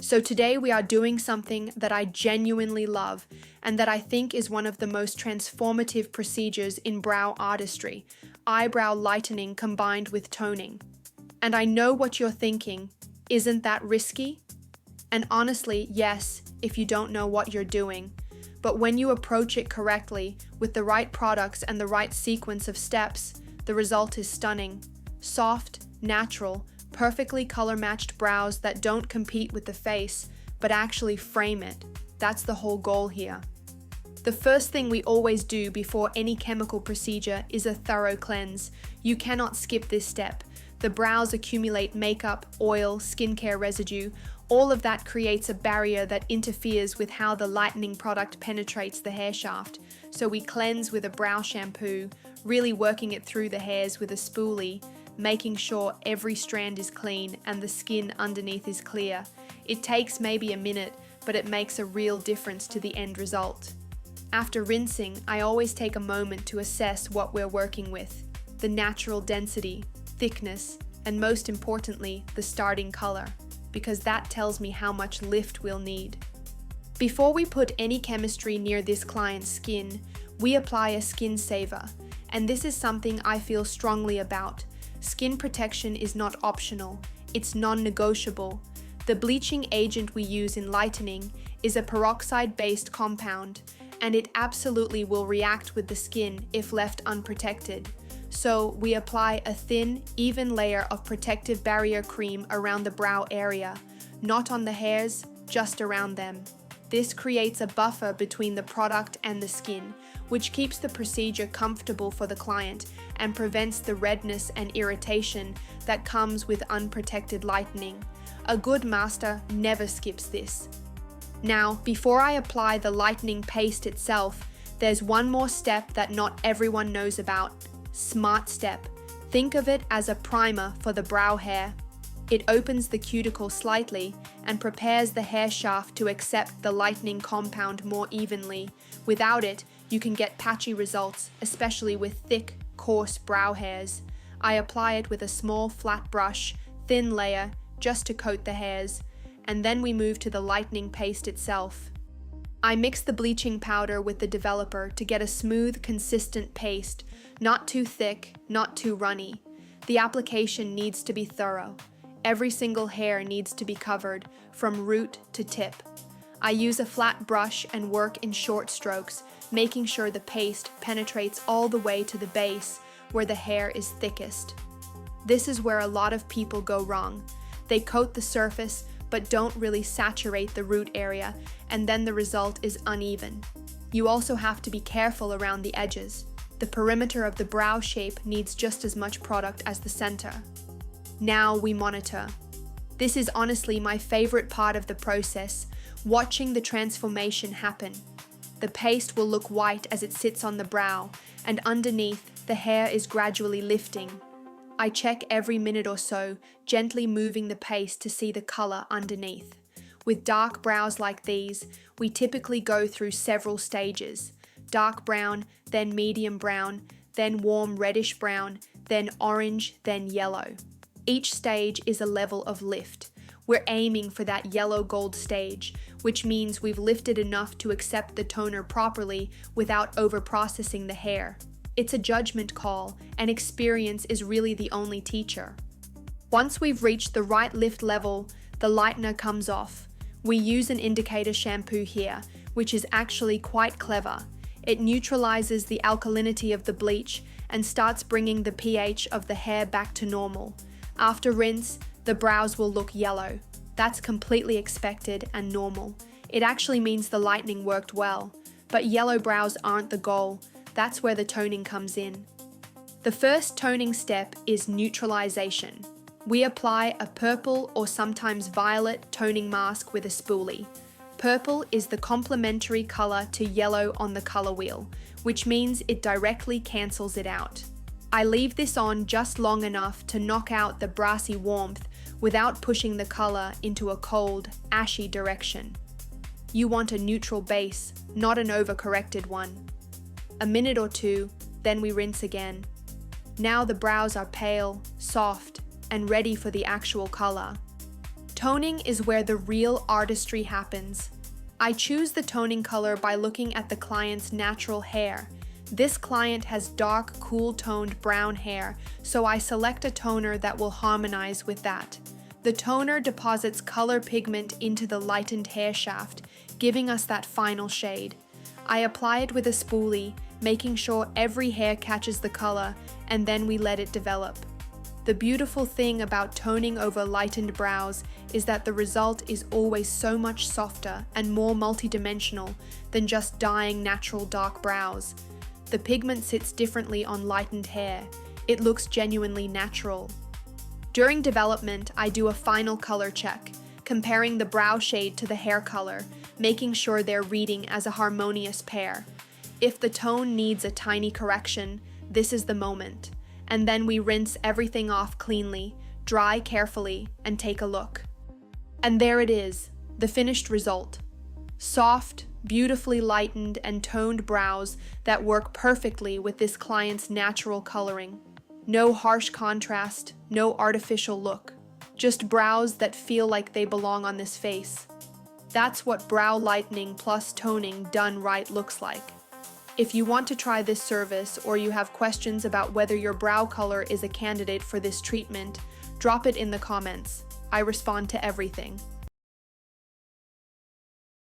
So today we are doing something that I genuinely love and that I think is one of the most transformative procedures in brow artistry, eyebrow lightening combined with toning. And I know what you're thinking, isn't that risky? And honestly, yes, if you don't know what you're doing. But when you approach it correctly, with the right products and the right sequence of steps, the result is stunning. Soft, natural, perfectly color-matched brows that don't compete with the face, but actually frame it. That's the whole goal here. The first thing we always do before any chemical procedure is a thorough cleanse. You cannot skip this step. The brows accumulate makeup, oil, skincare residue. All of that creates a barrier that interferes with how the lightening product penetrates the hair shaft. So we cleanse with a brow shampoo, really working it through the hairs with a spoolie, making sure every strand is clean and the skin underneath is clear. It takes maybe a minute, but it makes a real difference to the end result. After rinsing, I always take a moment to assess what we're working with: the natural density, thickness, and most importantly, the starting color, because that tells me how much lift we'll need. Before we put any chemistry near this client's skin, we apply a skin saver, and this is something I feel strongly about. Skin protection is not optional, it's non-negotiable. The bleaching agent we use in lightening is a peroxide-based compound, and it absolutely will react with the skin if left unprotected. So we apply a thin, even layer of protective barrier cream around the brow area, not on the hairs, just around them. This creates a buffer between the product and the skin, which keeps the procedure comfortable for the client and prevents the redness and irritation that comes with unprotected lightening. A good master never skips this. Now, before I apply the lightening paste itself, there's one more step that not everyone knows about: Smart Step. Think of it as a primer for the brow hair. It opens the cuticle slightly and prepares the hair shaft to accept the lightening compound more evenly. Without it, you can get patchy results, especially with thick, coarse brow hairs. I apply it with a small flat brush, thin layer, just to coat the hairs, and then we move to the lightening paste itself. I mix the bleaching powder with the developer to get a smooth, consistent paste, not too thick, not too runny. The application needs to be thorough. Every single hair needs to be covered, from root to tip. I use a flat brush and work in short strokes, making sure the paste penetrates all the way to the base, where the hair is thickest. This is where a lot of people go wrong. They coat the surface, but don't really saturate the root area, and then the result is uneven. You also have to be careful around the edges. The perimeter of the brow shape needs just as much product as the center. Now we monitor. This is honestly my favorite part of the process, watching the transformation happen. The paste will look white as it sits on the brow, and underneath, the hair is gradually lifting. I check every minute or so, gently moving the paste to see the color underneath. With dark brows like these, we typically go through several stages: dark brown, then medium brown, then warm reddish brown, then orange, then yellow. Each stage is a level of lift. We're aiming for that yellow gold stage, which means we've lifted enough to accept the toner properly without over-processing the hair. It's a judgment call, and experience is really the only teacher. Once we've reached the right lift level, the lightener comes off. We use an indicator shampoo here, which is actually quite clever. It neutralizes the alkalinity of the bleach and starts bringing the pH of the hair back to normal. After rinse, the brows will look yellow. That's completely expected and normal. It actually means the lightening worked well. But yellow brows aren't the goal. That's where the toning comes in. The first toning step is neutralization. We apply a purple or sometimes violet toning mask with a spoolie. Purple is the complementary color to yellow on the color wheel, which means it directly cancels it out. I leave this on just long enough to knock out the brassy warmth without pushing the color into a cold, ashy direction. You want a neutral base, not an overcorrected one. A minute or two, then we rinse again. Now the brows are pale, soft, and ready for the actual color. Toning is where the real artistry happens. I choose the toning color by looking at the client's natural hair. This client has dark, cool-toned brown hair, so I select a toner that will harmonize with that. The toner deposits color pigment into the lightened hair shaft, giving us that final shade. I apply it with a spoolie, making sure every hair catches the color, and then we let it develop. The beautiful thing about toning over lightened brows is that the result is always so much softer and more multidimensional than just dyeing natural dark brows. The pigment sits differently on lightened hair. It looks genuinely natural. During development, I do a final color check, comparing the brow shade to the hair color, making sure they're reading as a harmonious pair. If the tone needs a tiny correction, this is the moment. And then we rinse everything off cleanly, dry carefully, and take a look. And there it is, the finished result. Soft, beautifully lightened and toned brows that work perfectly with this client's natural coloring. No harsh contrast, no artificial look. Just brows that feel like they belong on this face. That's what brow lightening plus toning done right looks like. If you want to try this service or you have questions about whether your brow color is a candidate for this treatment, drop it in the comments. I respond to everything.